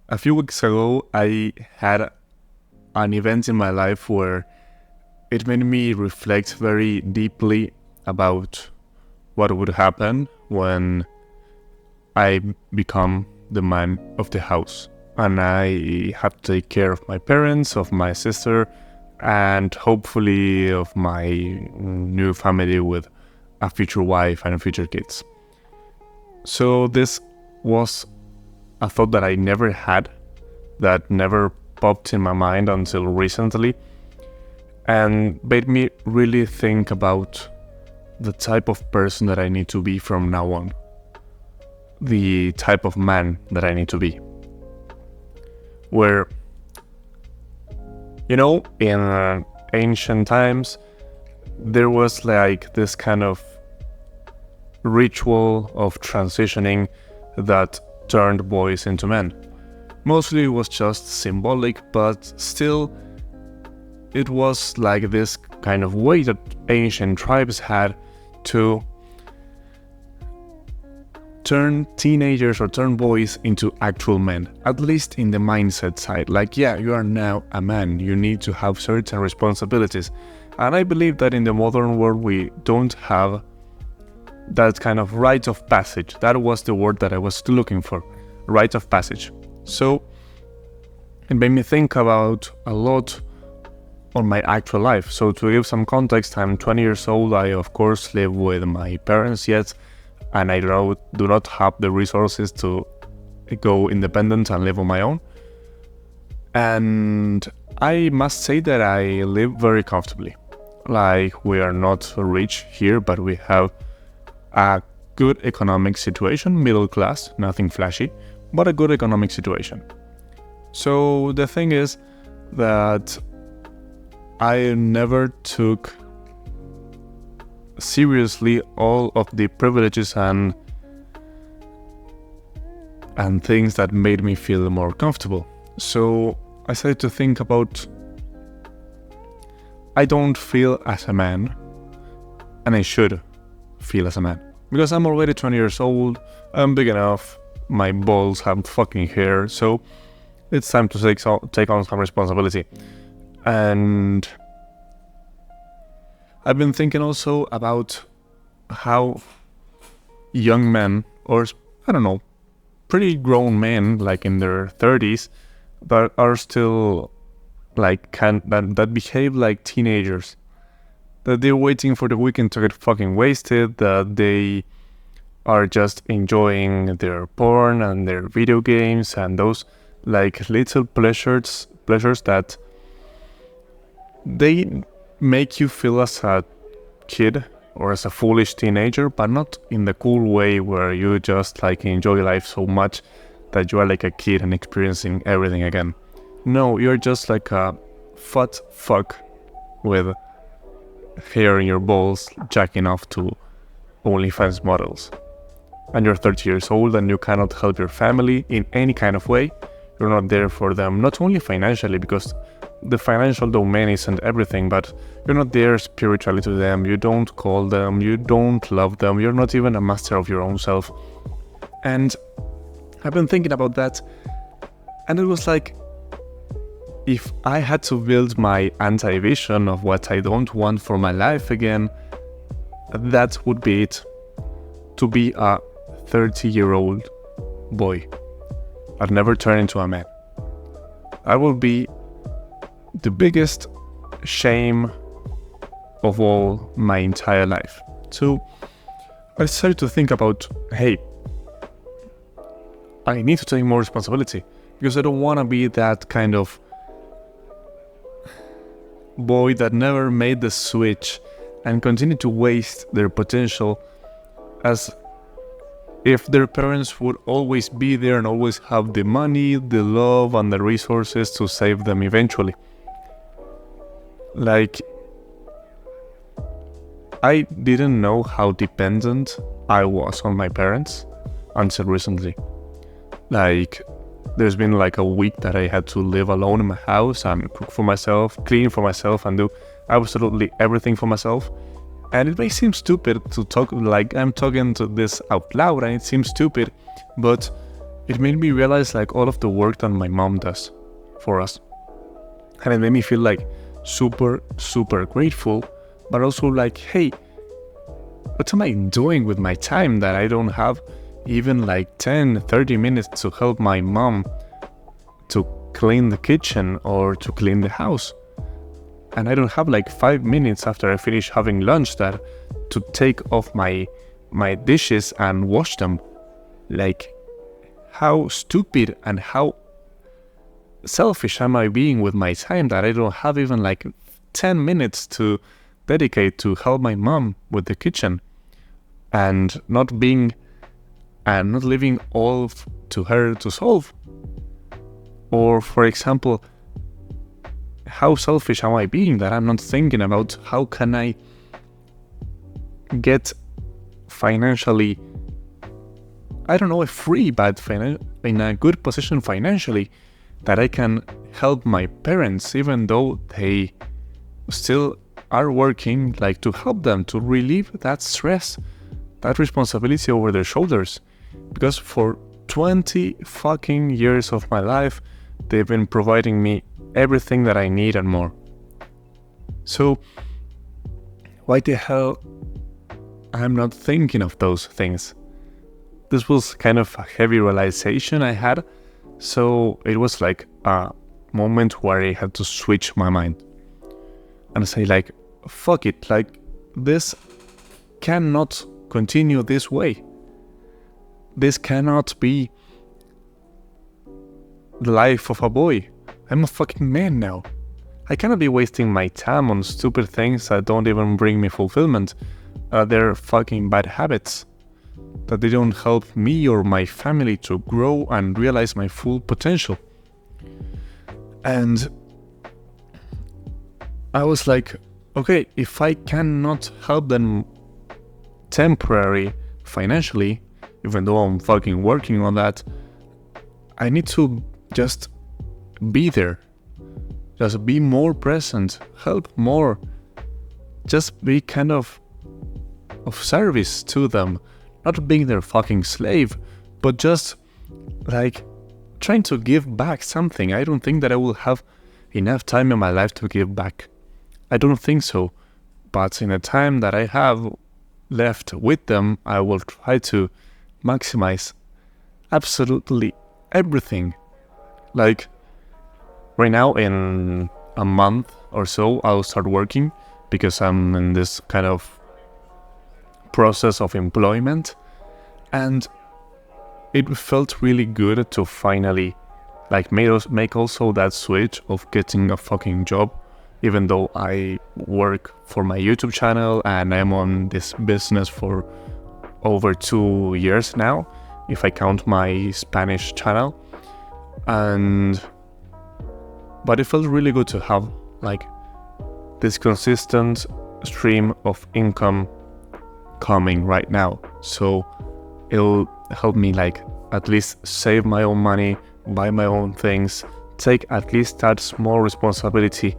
A few weeks ago, I had an event in my life where it made me reflect very deeply about what would happen when I become the man of the house. And I have to take care of my parents, of my sister, and hopefully of my new family with a future wife and future kids. So this was a thought that I never had, that never popped in my mind until recently, and made me really think about the type of person that I need to be from now on, the type of man that I need to be. Where, in ancient times, there was like this kind of ritual of transitioning that turned boys into men. Mostly it was just symbolic, but still it was like this kind of way that ancient tribes had to turn teenagers or turn boys into actual men, at least in the mindset side. Like, yeah, you are now a man, you need to have certain responsibilities. And I believe that in the modern world we don't have that kind of rite of passage. That was the word that I was looking for, rite of passage. So it made me think about a lot on my actual life. So to give some context, I'm 20 years old. I of course live with my parents yet, and I do not have the resources to go independent and live on my own. And I must say that I live very comfortably. Like, we are not rich here, but we have a good economic situation, middle class, nothing flashy, but a good economic situation. So the thing is that I never took seriously all of the privileges and things that made me feel more comfortable. So I started to think about, I don't feel as a man, and I should feel as a man. Because I'm already 20 years old, I'm big enough, my balls have fucking hair, so it's time to take on some responsibility. And I've been thinking also about how young men, or I don't know, pretty grown men, like in their 30s, that are still like that behave like teenagers. That they're waiting for the weekend to get fucking wasted, that they are just enjoying their porn and their video games and those like little pleasures that they make you feel as a kid or as a foolish teenager, but not in the cool way where you just like enjoy life so much that you are like a kid and experiencing everything again. No, you're just like a fat fuck with hair in your balls jacking off to OnlyFans models. And you're 30 years old and you cannot help your family in any kind of way. You're not there for them, not only financially, because the financial domain isn't everything, but you're not there spiritually to them. You don't call them, you don't love them, you're not even a master of your own self. And I've been thinking about that, and it was like, if I had to build my anti-vision of what I don't want for my life again, that would be it. To be a 30-year-old boy. I'd never turn into a man. I will be the biggest shame of all my entire life. So I started to think about, hey, I need to take more responsibility, because I don't want to be that kind of boy that never made the switch and continue to waste their potential, as if their parents would always be there and always have the money, the love, and the resources to save them eventually. Like, I didn't know how dependent I was on my parents until recently. Like, there's been like a week that I had to live alone in my house and cook for myself, clean for myself, and do absolutely everything for myself. And it may seem stupid to talk like I'm talking to this out loud, and it seems stupid, but it made me realize like all of the work that my mom does for us. And it made me feel like super, super grateful, but also like, hey, what am I doing with my time that I don't have even like 10, 30 minutes to help my mom to clean the kitchen or to clean the house? And I don't have like 5 minutes after I finish having lunch that to take off my dishes and wash them. Like, how stupid and how selfish am I being with my time that I don't have even like 10 minutes to dedicate to help my mom with the kitchen, and not leaving all to her to solve. Or for example, how selfish am I being that I'm not thinking about how can I get financially, I don't know if free, but in a good position financially, that I can help my parents even though they still are working, like to help them to relieve that stress, that responsibility over their shoulders. Because for 20 fucking years of my life, they've been providing me everything that I need and more. So why the hell I'm not thinking of those things? This was kind of a heavy realization I had, so it was like a moment where I had to switch my mind and say like, fuck it, like this cannot continue this way. This cannot be the life of a boy. I'm a fucking man now. I cannot be wasting my time on stupid things that don't even bring me fulfillment. They're fucking bad habits, that they don't help me or my family to grow and realize my full potential. And I was like, okay, if I cannot help them temporary financially, even though I'm fucking working on that, I need to just be there. Just be more present, help more. Just be kind of service to them. Not being their fucking slave, but just like trying to give back something. I don't think that I will have enough time in my life to give back. I don't think so. But in the time that I have left with them, I will try to maximize absolutely everything. Like right now, in a month or so, I'll start working because I'm in this kind of process of employment, and it felt really good to finally like make also that switch of getting a fucking job, even though I work for my YouTube channel and I'm on this business for over 2 years now, if I count my Spanish channel. But it felt really good to have like this consistent stream of income coming right now. So it'll help me like at least save my own money, buy my own things, take at least that small responsibility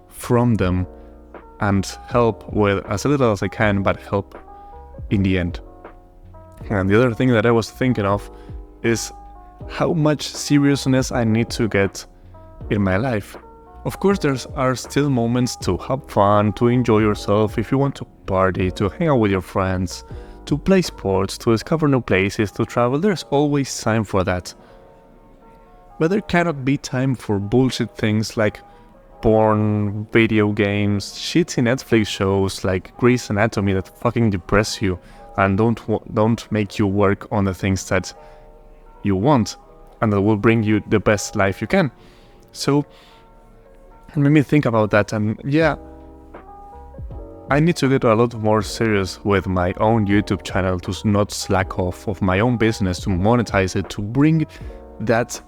from them, and help with as little as I can, but help in the end. And the other thing that I was thinking of is how much seriousness I need to get in my life. Of course, there are still moments to have fun, to enjoy yourself, if you want to party, to hang out with your friends, to play sports, to discover new places, to travel. There's always time for that. But there cannot be time for bullshit things like porn, video games, shitty Netflix shows like Grey's Anatomy that fucking depress you and don't make you work on the things that you want and that will bring you the best life you can. So it made me think about that, and yeah, I need to get a lot more serious with my own YouTube channel, to not slack off of my own business, to monetize it, to bring that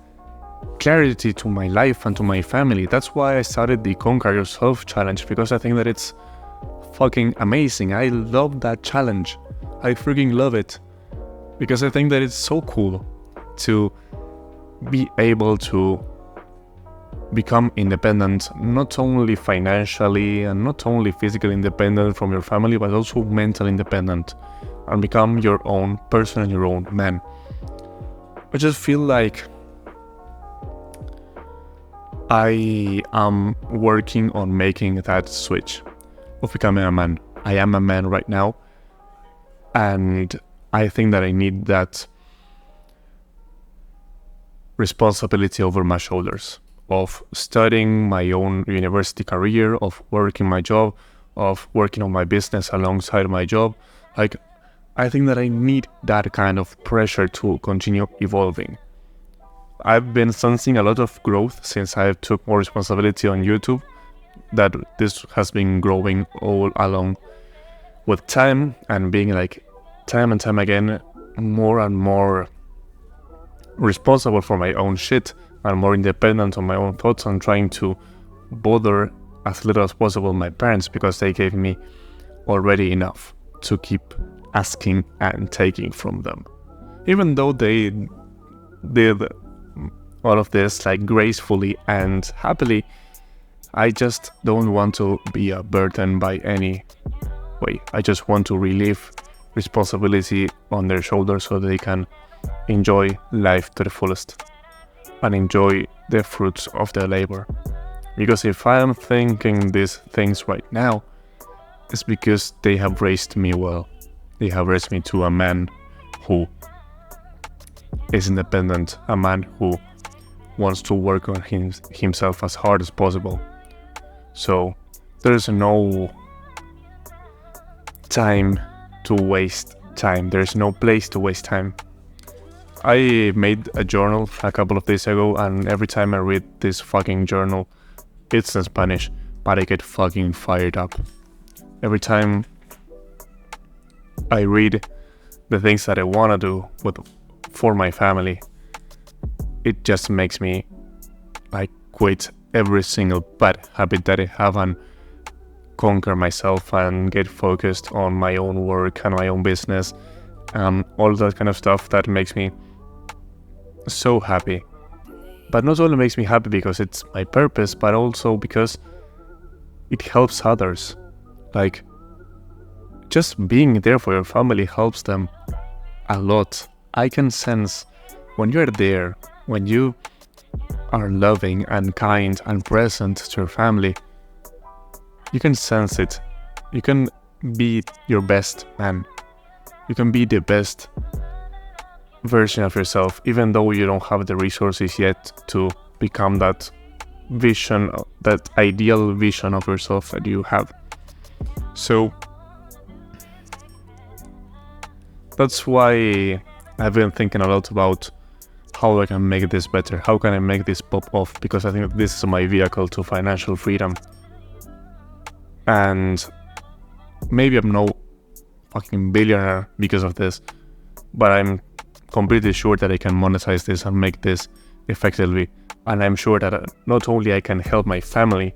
clarity to my life and to my family. That's why I started the Conquer Yourself challenge, because I think that it's fucking amazing. I love that challenge. I freaking love it, because I think that it's so cool to be able to become independent, not only financially and not only physically independent from your family, but also mentally independent, and become your own person and your own man. I just feel like I am working on making that switch of becoming a man. I am a man right now, and I think that I need that responsibility over my shoulders of studying my own university career, of working my job, of working on my business alongside my job. Like, I think that I need that kind of pressure to continue evolving. I've been sensing a lot of growth since I took more responsibility on YouTube, that this has been growing all along with time and being like time and time again more and more responsible for my own shit and more independent on my own thoughts and trying to bother as little as possible my parents because they gave me already enough to keep asking and taking from them. Even though they did all of this like gracefully and happily, I just don't want to be a burden by any way. I just want to relieve responsibility on their shoulders so they can enjoy life to the fullest and enjoy the fruits of their labor. Because if I am thinking these things right now, it's because they have raised me well. They have raised me to a man who is independent, a man who wants to work on himself as hard as possible. So there's no time to waste time. There's no place to waste time. I made a journal a couple of days ago, and every time I read this fucking journal, it's in Spanish, but I get fucking fired up. Every time I read the things that I want to do for my family, it just makes me like quit every single bad habit that I have and conquer myself and get focused on my own work and my own business and all that kind of stuff that makes me so happy. But not only makes me happy because it's my purpose, but also because it helps others. Like, just being there for your family helps them a lot. I can sense when you're there, when you are loving and kind and present to your family, you can sense it. You can be your best man. You can be the best version of yourself, even though you don't have the resources yet to become that vision, that ideal vision of yourself that you have. So that's why I've been thinking a lot about how I can make this better, how can I make this pop off, because I think this is my vehicle to financial freedom. And maybe I'm no fucking billionaire because of this, but I'm completely sure that I can monetize this and make this effectively. And I'm sure that not only I can help my family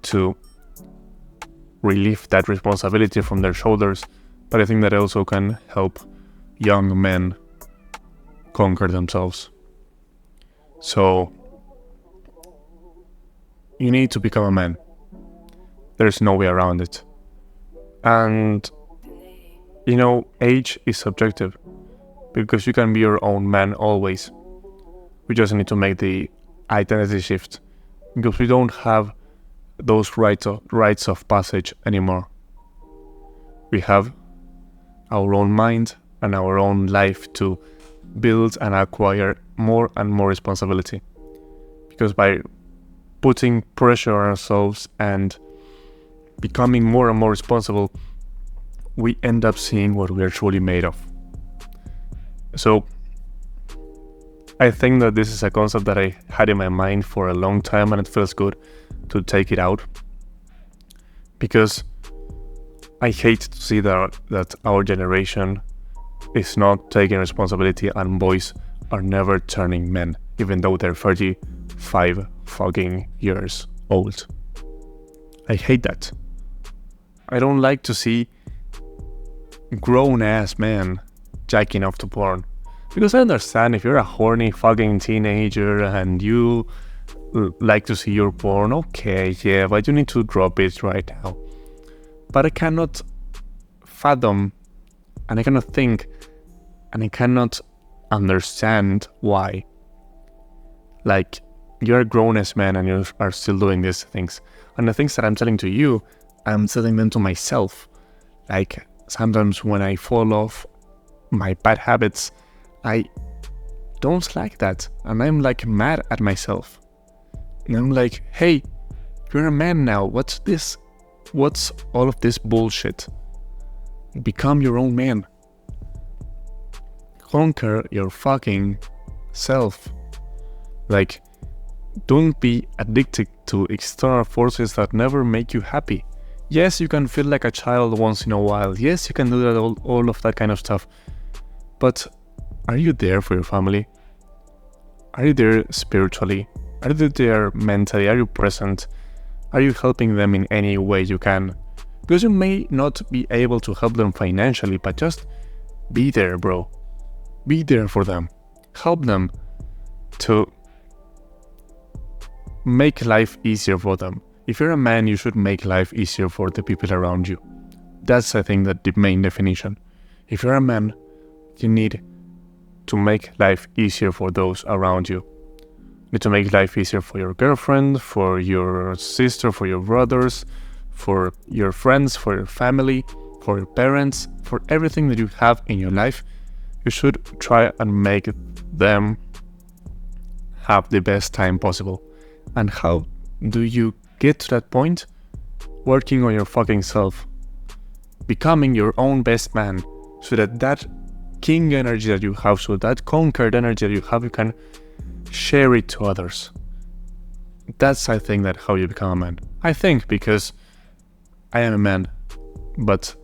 to relieve that responsibility from their shoulders, but I think that I also can help young men conquer themselves. So you need to become a man. There's no way around it. And you know, age is subjective because you can be your own man always. We just need to make the identity shift because we don't have those rites of passage anymore. We have our own mind and our own life to build and acquire more and more responsibility. Because by putting pressure on ourselves and becoming more and more responsible, we end up seeing what we are truly made of. So I think that this is a concept that I had in my mind for a long time, and it feels good to take it out, because I hate to see that our generation is not taking responsibility and boys are never turning men, even though they're 35 fucking years old. I hate that. I don't like to see grown-ass men jacking off to porn. Because I understand if you're a horny fucking teenager and you like to see your porn, okay, yeah, but you need to drop it right now. But I cannot fathom, and I cannot think, and I cannot understand why. Like, you're a grown-ass man and you are still doing these things. And the things that I'm telling to you, I'm telling them to myself. Like, sometimes when I fall off my bad habits, I don't like that. And I'm like mad at myself. And I'm like, hey, you're a man now. What's this? What's all of this bullshit? Become your own man. Conquer your fucking self. Like, don't be addicted to external forces that never make you happy. Yes, you can feel like a child once in a while. Yes, you can do that, all of that kind of stuff. But are you there for your family? Are you there spiritually? Are you there mentally? Are you present? Are you helping them in any way you can? Because you may not be able to help them financially, but just be there, bro. Be there for them. Help them to make life easier for them. If you're a man, you should make life easier for the people around you. That's, I think, the main definition. If you're a man, you need to make life easier for those around you. You need to make life easier for your girlfriend, for your sister, for your brothers, for your friends, for your family, for your parents, for everything that you have in your life. You should try and make them have the best time possible. And how do you get to that point? Working on your fucking self. Becoming your own best man. So that king energy that you have, so that conquered energy that you have, you can share it to others. That's, I think, that how you become a man. I think, because I am a man, but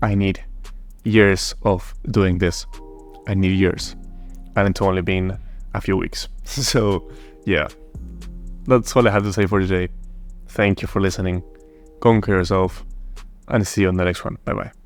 I need years of doing this. I need years. And it's only been a few weeks. So, yeah. That's all I have to say for today. Thank you for listening. Conquer yourself. And see you on the next one. Bye bye.